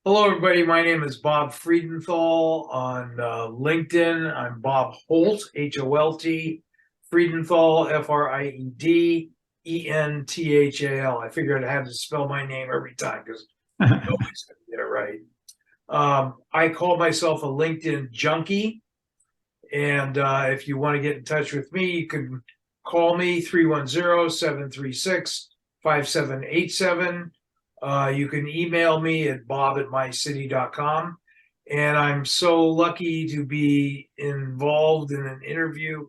Hello, everybody. My name is Bob Friedenthal on LinkedIn. I'm Bob Holt, Holt, Friedenthal, Friedenthal. I figured I had to spell my name every time because nobody's going to get it right. I call myself a LinkedIn junkie. And if you want to get in touch with me, you can call me 310-736-5787. You can email me at bob@mycity.com. And I'm so lucky to be involved in an interview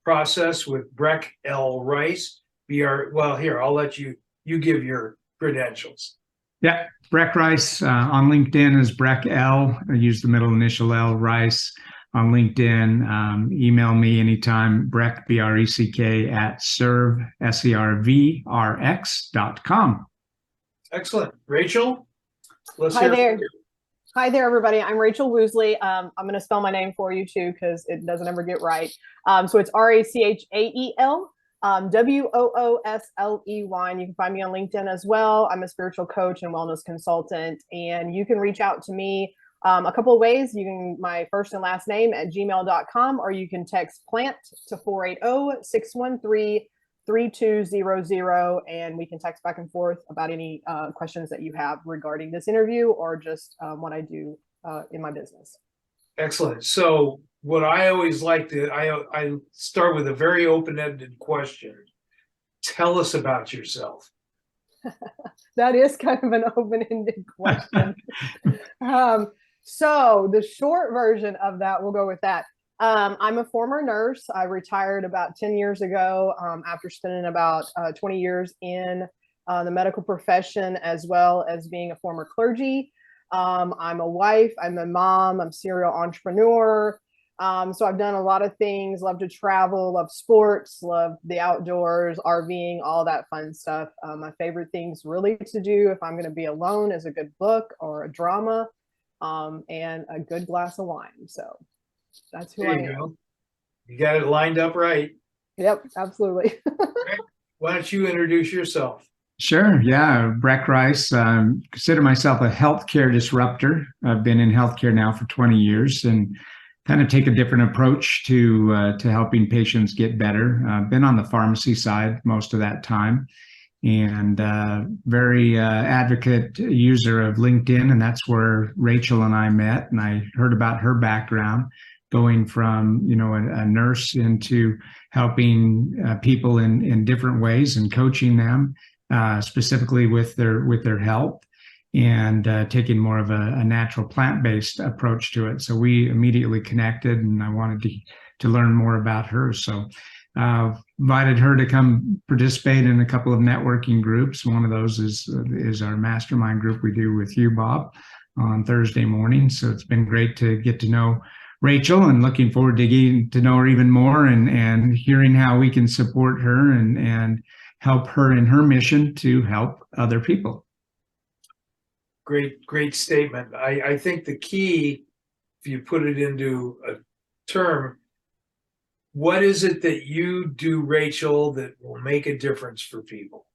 process with Breck L. Rice. Well, here, I'll let you give your credentials. Yeah, Breck Rice on LinkedIn is Breck L. I use the middle initial L, Rice on LinkedIn. Email me anytime, Breck, BRECK, at servrx.com. Excellent. Rachel, let's Hi hear from there. you. Hi there, everybody. I'm Rachel Woosley. I'm going to spell my name for you, too, because it doesn't ever get right. So it's Rachel, Wooley. And you can find me on LinkedIn as well. I'm a spiritual coach and wellness consultant. And you can reach out to me a couple of ways. You can my first and last name at gmail.com, or you can text plant to 480-613-3200, and we can text back and forth about any questions that you have regarding this interview or just what I do in my business. Excellent. So what I always like to, I start with a very open-ended question. Tell us about yourself. That is kind of an open-ended question. So the short version of that, we'll go with that. I'm a former nurse. I retired about 10 years ago after spending about 20 years in the medical profession, as well as being a former clergy. I'm a wife, I'm a mom, I'm a serial entrepreneur. So I've done a lot of things, love to travel, love sports, love the outdoors, RVing, all that fun stuff. My favorite things really to do if I'm going to be alone is a good book or a drama and a good glass of wine. So that's who I am. Go. You got it lined up right. Yep, absolutely. Okay. Why don't you introduce yourself? Sure. Yeah. Breck Rice. Consider myself a healthcare disruptor. I've been in healthcare now for 20 years and kind of take a different approach to helping patients get better. I've been on the pharmacy side most of that time, and very advocate user of LinkedIn, and that's where Rachel and I met. And I heard about her background, going from a nurse into helping people in different ways and coaching them specifically with their health, and taking more of a natural plant-based approach to it. So we immediately connected, and I wanted to learn more about her. So invited her to come participate in a couple of networking groups. One of those is our mastermind group we do with you, Bob, on Thursday morning. So it's been great to get to know Rachel, and looking forward to getting to know her even more, and hearing how we can support her and help her in her mission to help other people. Great statement. I think the key, if you put it into a term, what is it that you do, Rachel, that will make a difference for people?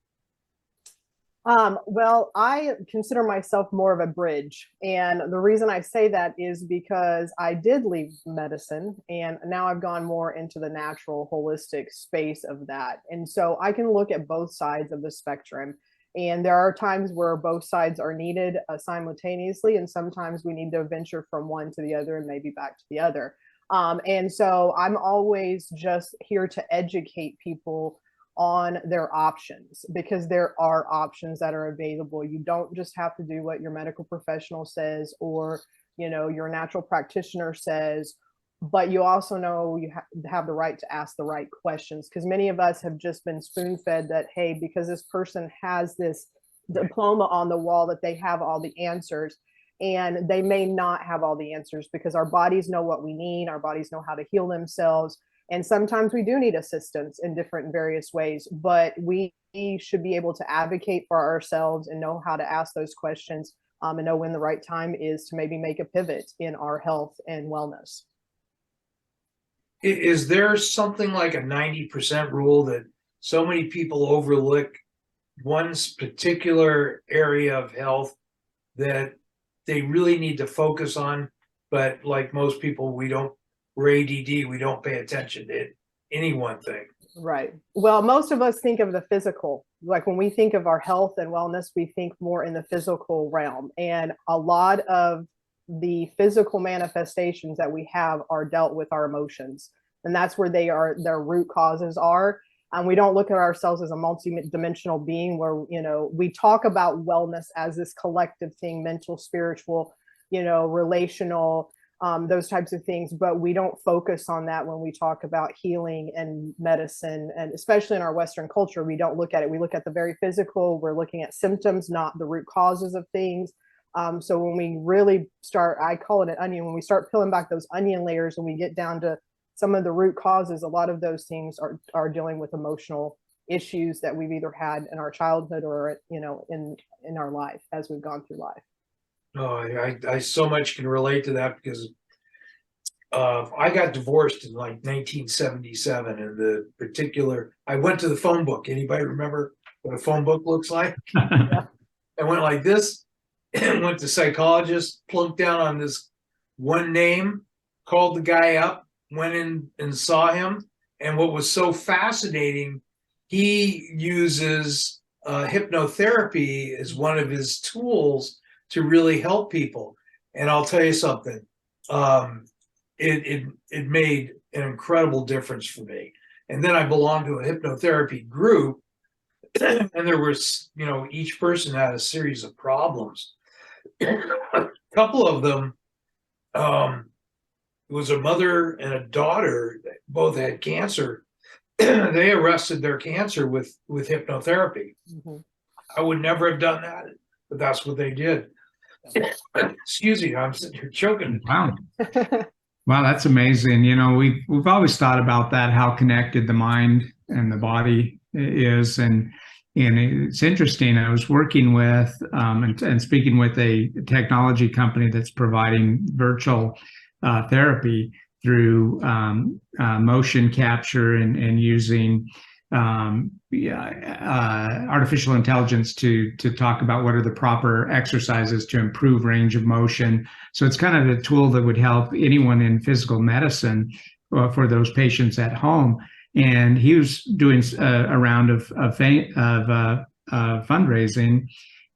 Well, I consider myself more of a bridge. And the reason I say that is because I did leave medicine and now I've gone more into the natural, holistic space of that. And so I can look at both sides of the spectrum. And there are times where both sides are needed simultaneously. And sometimes we need to venture from one to the other and maybe back to the other. And so I'm always just here to educate people on their options, because there are options that are available. You don't just have to do what your medical professional says or your natural practitioner says, but you also know you have the right to ask the right questions, because many of us have just been spoon-fed that, hey, because this person has this diploma on the wall, that they have all the answers. And they may not have all the answers, because our bodies know what we need, our bodies know how to heal themselves. And sometimes we do need assistance in different various ways, but we should be able to advocate for ourselves and know how to ask those questions, and know when the right time is to maybe make a pivot in our health and wellness. Is there something like a 90% rule that so many people overlook one particular area of health that they really need to focus on. But like most people, we're ADD, we don't pay attention to any one thing. Right. Well, most of us think of the physical. Like when we think of our health and wellness, we think more in the physical realm. And a lot of the physical manifestations that we have are dealt with our emotions. And that's where their root causes are. And we don't look at ourselves as a multi-dimensional being where, we talk about wellness as this collective thing, mental, spiritual, relational, those types of things, but we don't focus on that when we talk about healing and medicine. And especially in our Western culture, we don't look at it. We look at the very physical. We're looking at symptoms, not the root causes of things. So when we really start, I call it an onion, when we start peeling back those onion layers and we get down to some of the root causes, a lot of those things are dealing with emotional issues that we've either had in our childhood or, in our life as we've gone through life. Oh, I so much can relate to that because I got divorced in like 1977, and I went to the phone book. Anybody remember what a phone book looks like? I went like this and went to psychologist, plunked down on this one name, called the guy up, went in and saw him. And what was so fascinating, he uses hypnotherapy as one of his tools to really help people. And I'll tell you something, it made an incredible difference for me. And then I belonged to a hypnotherapy group, and there was, each person had a series of problems. A couple of them, it was a mother and a daughter that both had cancer. They arrested their cancer with hypnotherapy. Mm-hmm. I would never have done that, but that's what they did. Excuse me, I'm sitting here choking. Wow. Wow, that's amazing. We've always thought about that, how connected the mind and the body is. And it's interesting. I was working with and speaking with a technology company that's providing virtual therapy through motion capture and using artificial intelligence to talk about what are the proper exercises to improve range of motion. So it's kind of a tool that would help anyone in physical medicine for those patients at home. And he was doing a round of fundraising,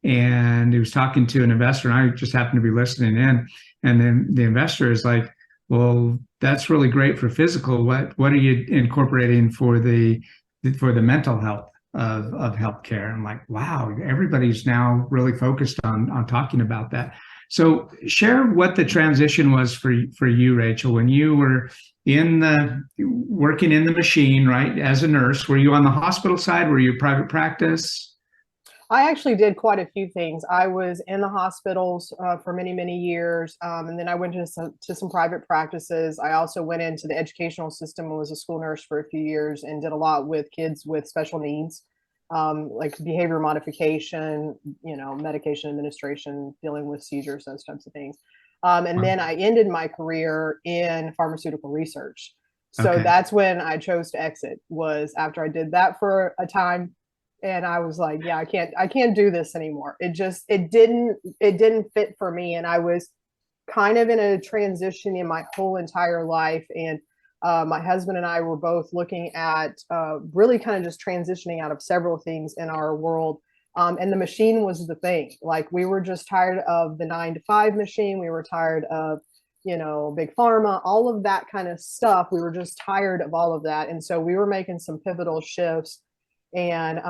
and he was talking to an investor, and I just happened to be listening in. And then the investor is like, "Well, that's really great for physical. What are you incorporating for the mental health of healthcare?" I'm like, wow, everybody's now really focused on talking about that. So share what the transition was for you, Rachel, when you were working in the machine, right? As a nurse, were you on the hospital side? Were you private practice? I actually did quite a few things. I was in the hospitals for many, many years. And then I went to some private practices. I also went into the educational system and was a school nurse for a few years and did a lot with kids with special needs, like behavior modification, medication administration, dealing with seizures, those types of things. And then I ended my career in pharmaceutical research. So that's when I chose to exit, was after I did that for a time. And I was like, yeah, I can't do this anymore. It didn't fit for me. And I was kind of in a transition in my whole entire life. And my husband and I were both looking at really kind of just transitioning out of several things in our world. And the machine was the thing. Like, we were just tired of the 9-to-5 machine. We were tired of, big pharma, all of that kind of stuff. We were just tired of all of that. And so we were making some pivotal shifts. And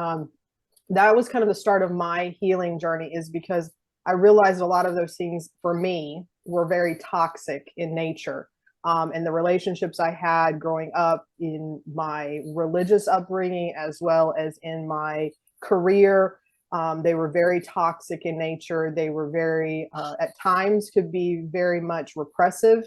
that was kind of the start of my healing journey, is because I realized a lot of those things for me were very toxic in nature. And the relationships I had growing up in my religious upbringing, as well as in my career, they were very toxic in nature. They were very, at times could be very much repressive,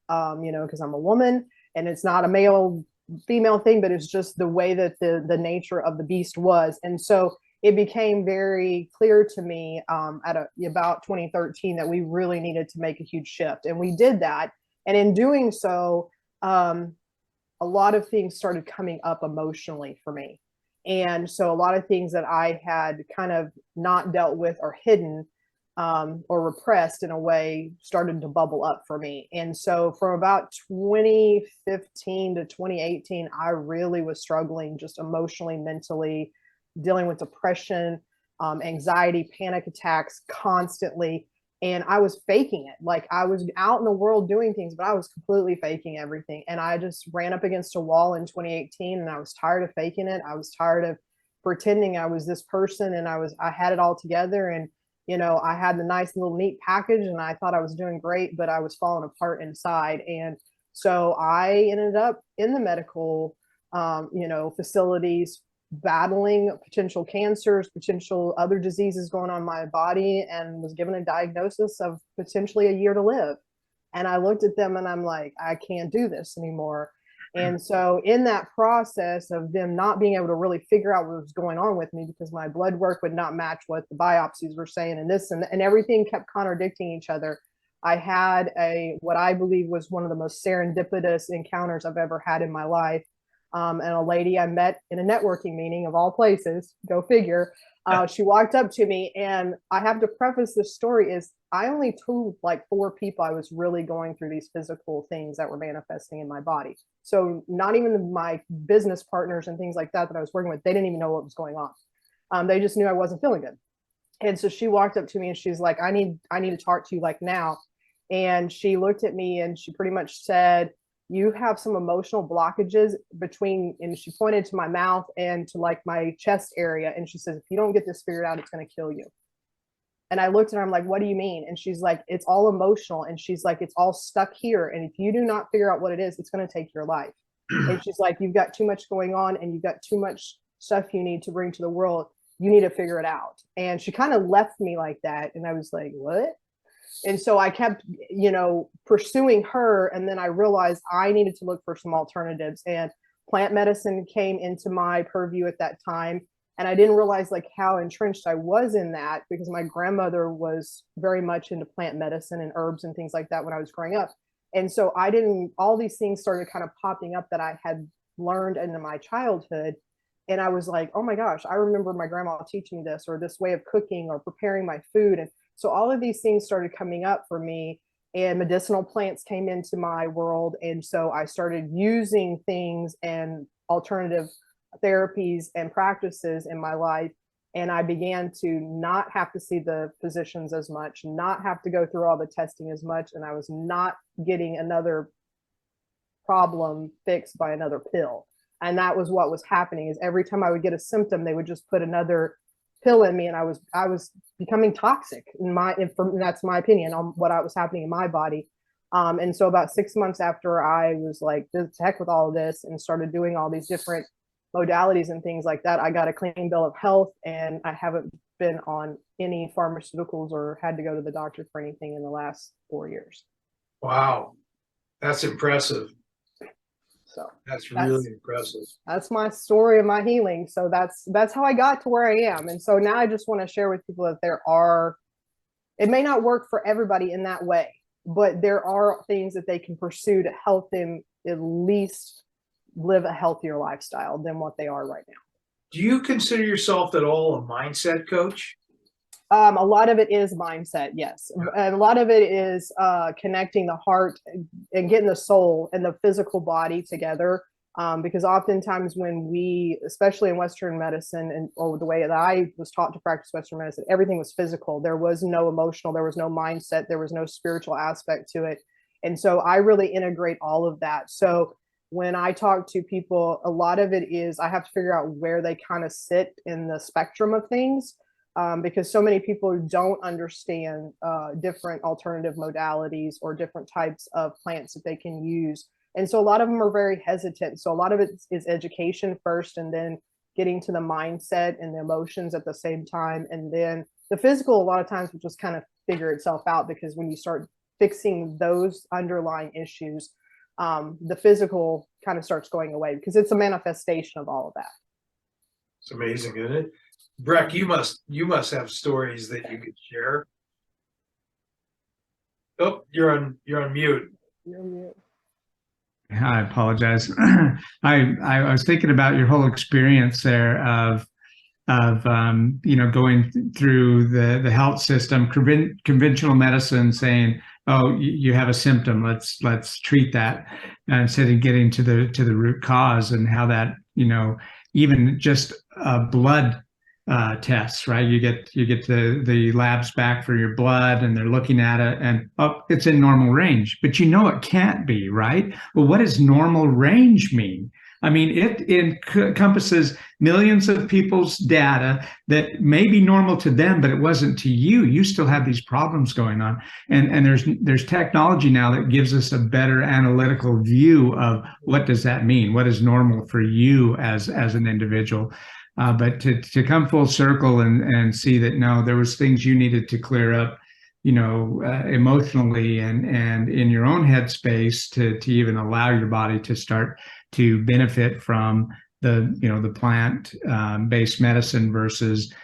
because I'm a woman and it's not a male female thing, but it's just the way that the nature of the beast was. And so it became very clear to me about 2013 that we really needed to make a huge shift. And we did that. And in doing so, a lot of things started coming up emotionally for me. And so a lot of things that I had kind of not dealt with or hidden or repressed in a way started to bubble up for me. And so from about 2015 to 2018, I really was struggling just emotionally, mentally, dealing with depression, anxiety, panic attacks constantly. And I was faking it. Like I was out in the world doing things, but I was completely faking everything. And I just ran up against a wall in 2018, and I was tired of faking it. I was tired of pretending I was this person, and I had it all together. And I had the nice little neat package, and I thought I was doing great, but I was falling apart inside. And so I ended up in the medical, facilities, battling potential cancers, potential other diseases going on in my body, and was given a diagnosis of potentially a year to live. And I looked at them and I'm like, I can't do this anymore. And so in that process of them not being able to really figure out what was going on with me, because my blood work would not match what the biopsies were saying, and this and everything kept contradicting each other, I had what I believe was one of the most serendipitous encounters I've ever had in my life. And a lady I met in a networking meeting, of all places, go figure. She walked up to me, and I have to preface this story is I only told like 4 people I was really going through these physical things that were manifesting in my body. So not even my business partners and things like that I was working with, they didn't even know what was going on. They just knew I wasn't feeling good. And so she walked up to me and she's like, I need to talk to you like now. And she looked at me and she pretty much said, you have some emotional blockages between, and she pointed to my mouth and to like my chest area. And she says, if you don't get this figured out, it's going to kill you. And I looked at her, I'm like, what do you mean? And she's like, it's all emotional. And she's like, it's all stuck here. And if you do not figure out what it is, it's going to take your life. And she's like, you've got too much going on and you've got too much stuff you need to bring to the world. You need to figure it out. And she kind of left me like that. And I was like, what? And so I kept, pursuing her. And then I realized I needed to look for some alternatives, and plant medicine came into my purview at that time. And I didn't realize like how entrenched I was in that, because my grandmother was very much into plant medicine and herbs and things like that when I was growing up. And so all these things started kind of popping up that I had learned into my childhood. And I was like, oh my gosh, I remember my grandma teaching this, or this way of cooking or preparing my food. And so all of these things started coming up for me, and medicinal plants came into my world. And so I started using things and alternative therapies and practices in my life. And I began to not have to see the physicians as much, not have to go through all the testing as much. And I was not getting another problem fixed by another pill. And that was what was happening, is every time I would get a symptom, they would just put another pill in me, and I was becoming toxic that's my opinion on what was happening in my body. And so about 6 months after I was like, the heck with all of this, and started doing all these different modalities and things like that, I got a clean bill of health, and I haven't been on any pharmaceuticals or had to go to the doctor for anything in the last 4 years. Wow, that's impressive. So that's really impressive. That's my story of my healing. So that's how I got to where I am. And so now I just want to share with people that it may not work for everybody in that way, but there are things that they can pursue to help them at least live a healthier lifestyle than what they are right now. Do you consider yourself at all a mindset coach? A lot of it is mindset, yes. And a lot of it is connecting the heart and getting the soul and the physical body together. Because oftentimes when we, especially in Western medicine, or the way that I was taught to practice Western medicine, everything was physical. There was no emotional, there was no mindset, there was no spiritual aspect to it. And so I really integrate all of that. So when I talk to people, a lot of it is I have to figure out where they kind of sit in the spectrum of things. Because so many people don't understand different alternative modalities or different types of plants that they can use. And so a lot of them are very hesitant. So a lot of it is education first, and then getting to the mindset and the emotions at the same time. And then the physical, a lot of times, will just kind of figure itself out, because when you start fixing those underlying issues, the physical kind of starts going away, because it's a manifestation of all of that. It's amazing, isn't it? Breck, you must have stories that you could share. Oh, you're on mute. You're mute. I apologize. I was thinking about your whole experience there of of going through the health system, conventional medicine saying, oh, you have a symptom, let's treat that, instead of getting to the root cause, and how that, even just blood tests, right? You get the labs back for your blood, and they're looking at it, and oh, it's in normal range, but it can't be, right? Well, what does normal range mean? I mean, it encompasses millions of people's data that may be normal to them, but it wasn't to you. You still have these problems going on. And there's technology now that gives us a better analytical view of what does that mean? What is normal for you as an individual? But to come full circle and see that, no, there was things you needed to clear up, emotionally and in your own headspace to even allow your body to start to benefit from the plant based medicine versus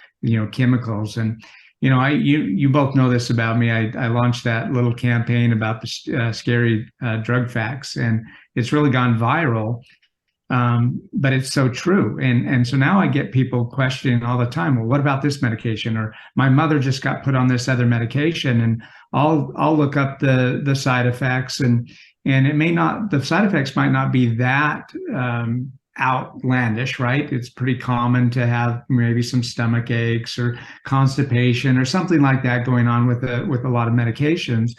chemicals. And you both know this about me. I launched that little campaign about the scary drug facts, and it's really gone viral. But it's so true. And so now I get people questioning all the time, well, what about this medication? Or my mother just got put on this other medication, and I'll look up the side effects, and the side effects might not be that outlandish, right? It's pretty common to have maybe some stomach aches or constipation or something like that going on with a lot of medications.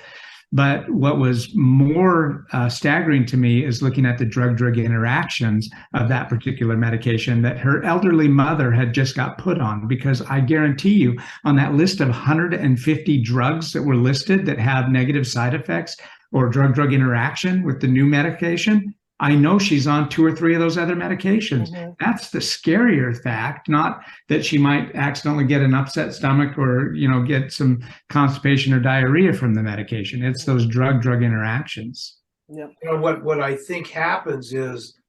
But what was more staggering to me is looking at the drug-drug interactions of that particular medication that her elderly mother had just got put on. Because I guarantee you, on that list of 150 drugs that were listed that have negative side effects or drug-drug interaction with the new medication, I know she's on 2 or 3 of those other medications. Mm-hmm. That's the scarier fact, not that she might accidentally get an upset stomach or, get some constipation or diarrhea from the medication. It's those drug-drug interactions. Yeah. What I think happens is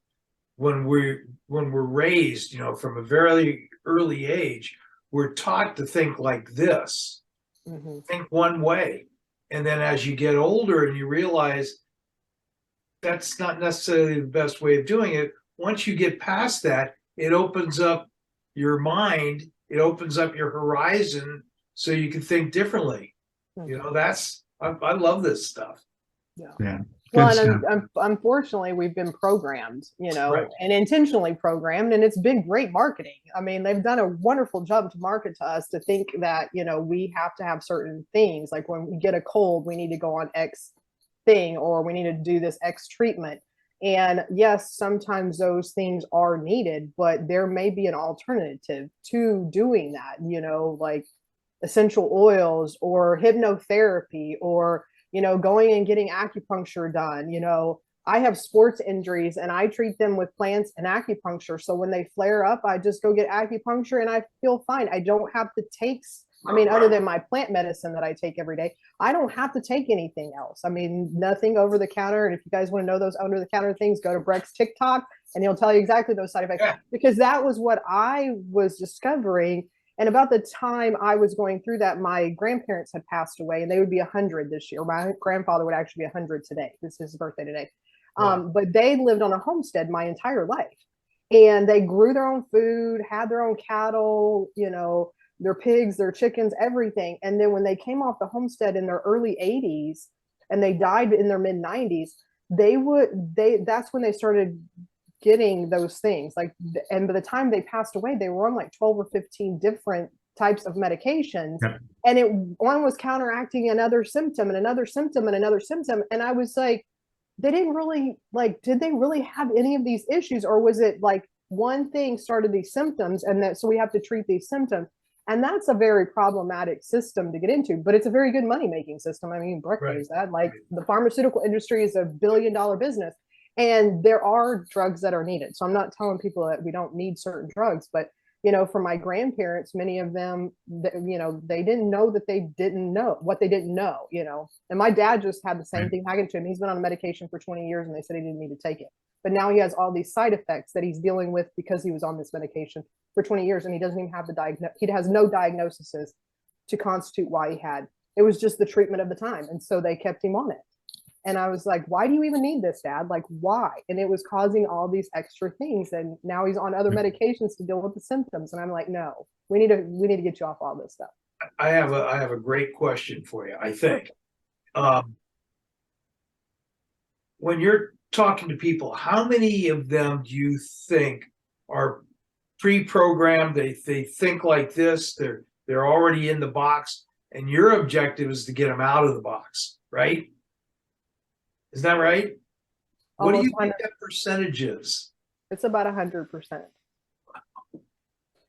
when we're raised, from a very early age, we're taught to think like this, mm-hmm. think one way. And then as you get older and you realize that's not necessarily the best way of doing it. Once you get past that, it opens up your mind, it opens up your horizon so you can think differently. Mm-hmm. I love this stuff. Yeah. Well, and unfortunately, we've been programmed, right. And intentionally programmed, and it's been great marketing. I mean, they've done a wonderful job to market to us to think that, we have to have certain things. Like when we get a cold, we need to go on X thing, or we need to do this X treatment. And yes, sometimes those things are needed, but there may be an alternative to doing that, like essential oils or hypnotherapy, or going and getting acupuncture done. I have sports injuries and I treat them with plants and acupuncture. So when they flare up, I just go get acupuncture and I feel fine. I don't have to take, other than my plant medicine that I take every day, I don't have to take anything else. Nothing over the counter. And if you guys want to know those under the counter things, go to Breck's TikTok and he'll tell you exactly those side effects, because that was what I was discovering. And about the time I was going through that, my grandparents had passed away, and they would be 100 this year. My grandfather would actually be 100 today. This is his birthday today. Wow. But they lived on a homestead my entire life, and they grew their own food, had their own cattle, their pigs, their chickens, everything. And then when they came off the homestead in their early 80s and they died in their mid 90s, that's when they started getting those things. And by the time they passed away, they were on like 12 or 15 different types of medications. Yep. And one was counteracting another symptom and another symptom and another symptom. And I was like, they didn't really did they really have any of these issues? Or was it like one thing started these symptoms, and so we have to treat these symptoms? And that's a very problematic system to get into, but it's a very good money-making system. Breck knows that. The pharmaceutical industry is $1 billion business, and there are drugs that are needed. So I'm not telling people that we don't need certain drugs, but for my grandparents, many of them, they didn't know that they didn't know what they didn't know, and my dad just had the same thing happen to him. He's been on a medication for 20 years and they said he didn't need to take it. But now he has all these side effects that he's dealing with because he was on this medication for 20 years and he doesn't even have he has no diagnoses to constitute why he had. It was just the treatment of the time. And so they kept him on it. And I was like, why do you even need this, Dad? Like, why? And it was causing all these extra things. And now he's on other medications to deal with the symptoms. And I'm like, no, we need to get you off all this stuff. I have a great question for you, I think. When you're talking to people, how many of them do you think are pre-programmed? They think like this, they're already in the box, and your objective is to get them out of the box, right? Is that right? What do you think that percentage is? It's about 100%.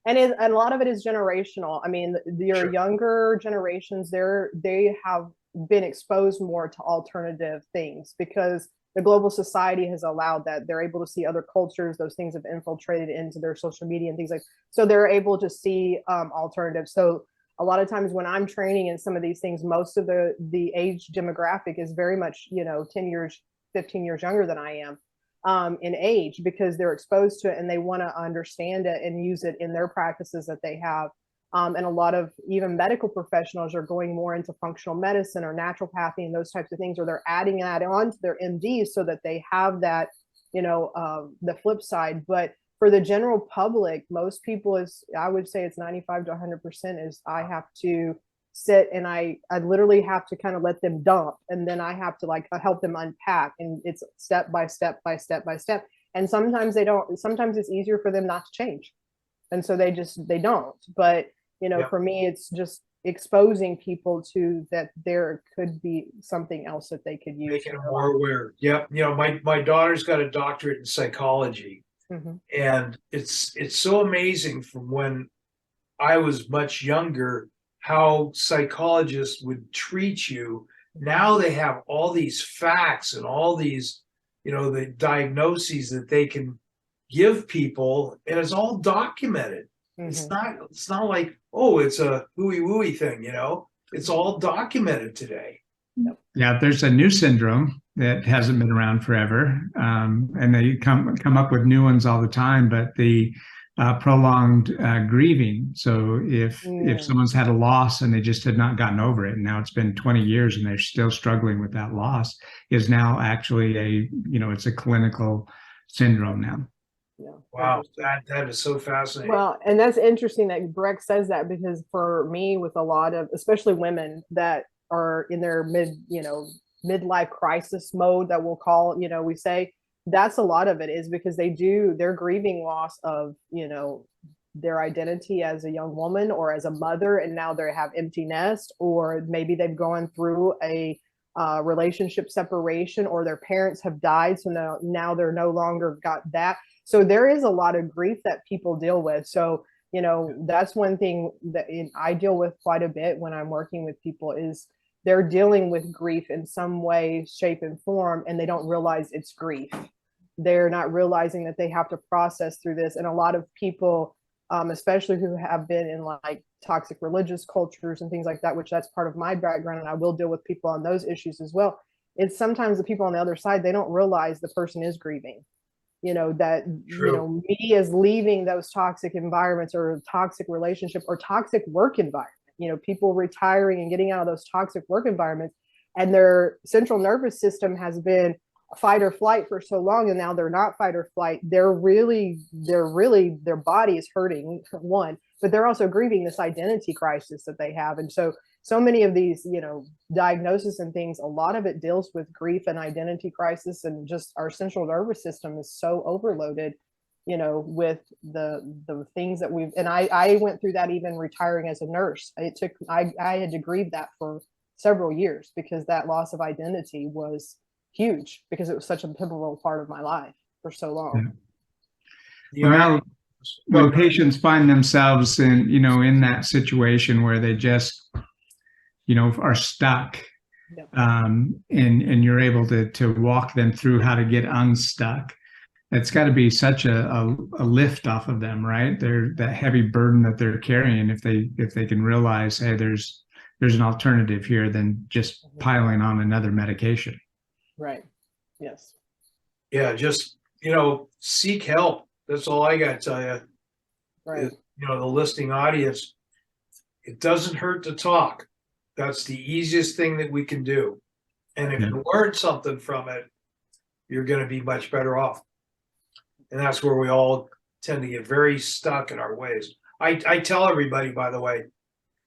And a lot of it is generational. I mean, your younger generations, they have been exposed more to alternative things because the global society has allowed that. They're able to see other cultures. Those things have infiltrated into their social media and things like, so they're able to see alternatives. So a lot of times when I'm training in some of these things, most of the age demographic is very much, 10 years, 15 years younger than I am. In age, because they're exposed to it and they want to understand it and use it in their practices that they have. And a lot of even medical professionals are going more into functional medicine or naturopathy and those types of things, or they're adding that on to their MDs so that they have that, the flip side. But for the general public, most people I would say it's 95 to 100% is I have to sit and I literally have to kind of let them dump, and then I have to like help them unpack, and it's step by step by step by step. And sometimes sometimes it's easier for them not to change, and so they don't. But for me, it's just exposing people to that there could be something else that they could use, making them more aware. Yep. My daughter's got a doctorate in psychology, and it's so amazing from when I was much younger how psychologists would treat you. Now they have all these facts and all these, the diagnoses that they can give people, and it's all documented. It's not like, oh, it's a hooey wooey thing, it's all documented today. Yeah, there's a new syndrome that hasn't been around forever, and they come up with new ones all the time. But the prolonged grieving. So if someone's had a loss and they just had not gotten over it, and now it's been 20 years and they're still struggling with that loss, is now actually it's a clinical syndrome now. Yeah. Wow, that is so fascinating. Well, and that's interesting that Breck says that, because for me, with a lot of, especially women that are in their midlife crisis mode, that we'll call, we say, that's a lot of it is because they're grieving loss of, their identity as a young woman or as a mother, and now they have empty nest, or maybe they've gone through a relationship separation, or their parents have died, so now they're no longer got that. So there is a lot of grief that people deal with. So that's one thing that I deal with quite a bit when I'm working with people, is they're dealing with grief in some way, shape, and form, and they don't realize it's grief. They're not realizing that they have to process through this. And a lot of people, especially who have been in like toxic religious cultures and things like that, which that's part of my background, and I will deal with people on those issues as well. It's sometimes the people on the other side, they don't realize the person is grieving. That True. me as leaving those toxic environments or toxic relationship or toxic work environment, people retiring and getting out of those toxic work environments, and their central nervous system has been fight or flight for so long, and now they're not fight or flight. Their body is hurting, one, but they're also grieving this identity crisis that they have. And so many of these, diagnoses and things, a lot of it deals with grief and identity crisis, and just our central nervous system is so overloaded, with the things that and I went through that even retiring as a nurse. I had to grieve that for several years, because that loss of identity was huge, because it was such a pivotal part of my life for so long. Well, now, when patients find themselves in that situation where they just are stuck, and you're able to walk them through how to get unstuck, it's got to be such a lift off of them, right? That heavy burden that they're carrying, if they can realize, hey, there's an alternative here than just piling on another medication. Right. Yes. Yeah, just seek help. That's all I got to tell you. Right. The listening audience, it doesn't hurt to talk. That's the easiest thing that we can do. And if Yeah. you learn something from it, you're going to be much better off. And that's where we all tend to get very stuck in our ways. I tell everybody, by the way,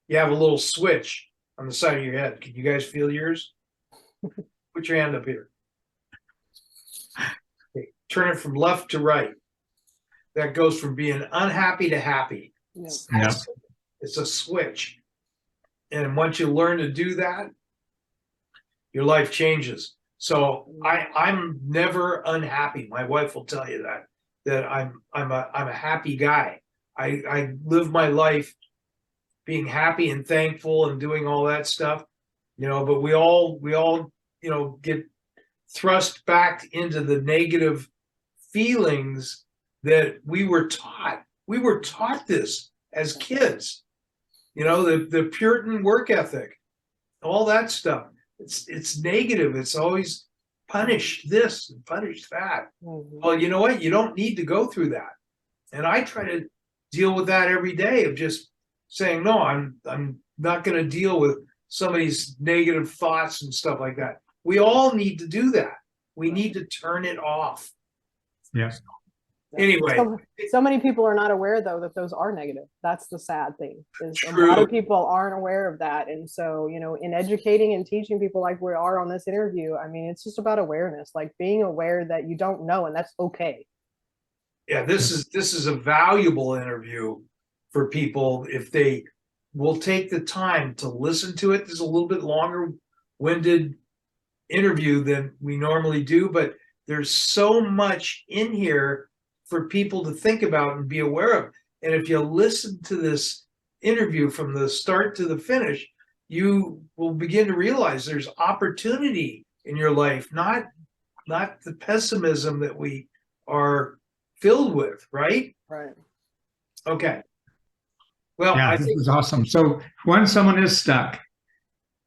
you have a little switch on the side of your head. Can you guys feel yours? Put your hand up here. Okay. Turn it from left to right. That goes from being unhappy to happy. Yeah. It's a switch. And once you learn to do that, your life changes. So I'm never unhappy. My wife will tell you that I'm a happy guy. I live my life being happy and thankful and doing all that stuff, but we all get thrust back into the negative feelings that we were taught. We were taught this as kids, the Puritan work ethic, all that stuff. It's negative. It's always punish this and punish that. Mm-hmm. Well, you know what? You don't need to go through that. And I try to deal with that every day of just saying, no, I'm not going to deal with somebody's negative thoughts and stuff like that. We all need to do that. We need to turn it off. Yeah. Anyway, so many people are not aware though that those are negative. That's the sad thing. Is True. A lot of people aren't aware of that, and so in educating and teaching people like we are on this interview, I mean, it's just about awareness, like being aware that you don't know, and that's okay. Yeah, this is a valuable interview for people if they will take the time to listen to it. This is a little bit longer winded interview than we normally do, but there's so much in here for people to think about and be aware of. And if you listen to this interview from the start to the finish, you will begin to realize there's opportunity in your life, not the pessimism that we are filled with, right? Right. Okay. Well, Yeah, I this think is awesome. So when someone is stuck,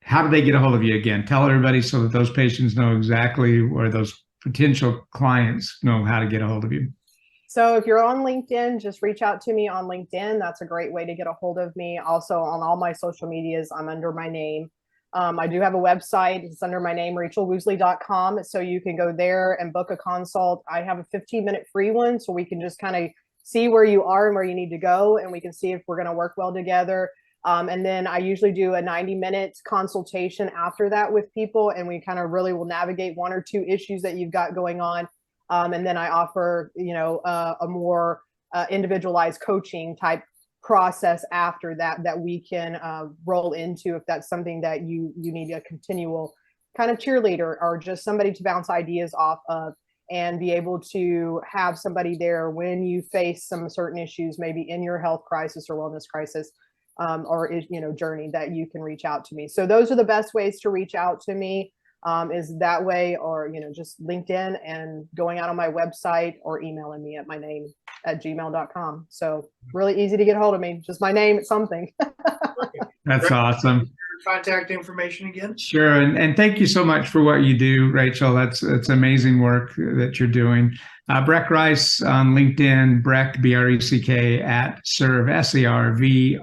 how do they get a hold of you again? Tell everybody so that those patients know exactly, or those potential clients know how to get a hold of you. So if you're on LinkedIn, just reach out to me on LinkedIn. That's a great way to get a hold of me. Also on all my social medias, I'm under my name. I do have a website. It's under my name, rachelwoosley.com. So you can go there and book a consult. I have a 15-minute free one, so we can just kind of see where you are and where you need to go, and we can see if we're going to work well together. And then I usually do a 90-minute consultation after that with people, and we kind of really will navigate one or two issues that you've got going on. And then I offer, a more individualized coaching type process after that we can roll into if that's something that you need a continual kind of cheerleader or just somebody to bounce ideas off of, and be able to have somebody there when you face some certain issues, maybe in your health crisis or wellness crisis, or journey, that you can reach out to me. So those are the best ways to reach out to me. Is that way, or just LinkedIn and going out on my website, or emailing me at my name at gmail.com. So really easy to get a hold of me. Just my name, it's something. That's awesome. your contact information again. Sure. And thank you so much for what you do, Rachel. That's amazing work that you're doing. Breck Rice on LinkedIn, Breck, B-R-E-C-K, at serve, SERVRX.com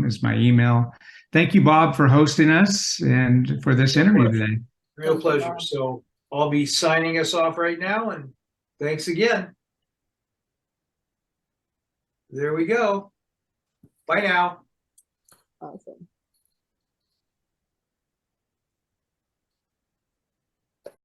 is my email. Thank you, Bob, for hosting us and for this interview today. Real pleasure. So I'll be signing us off right now, and thanks again. There we go. Bye now. Awesome.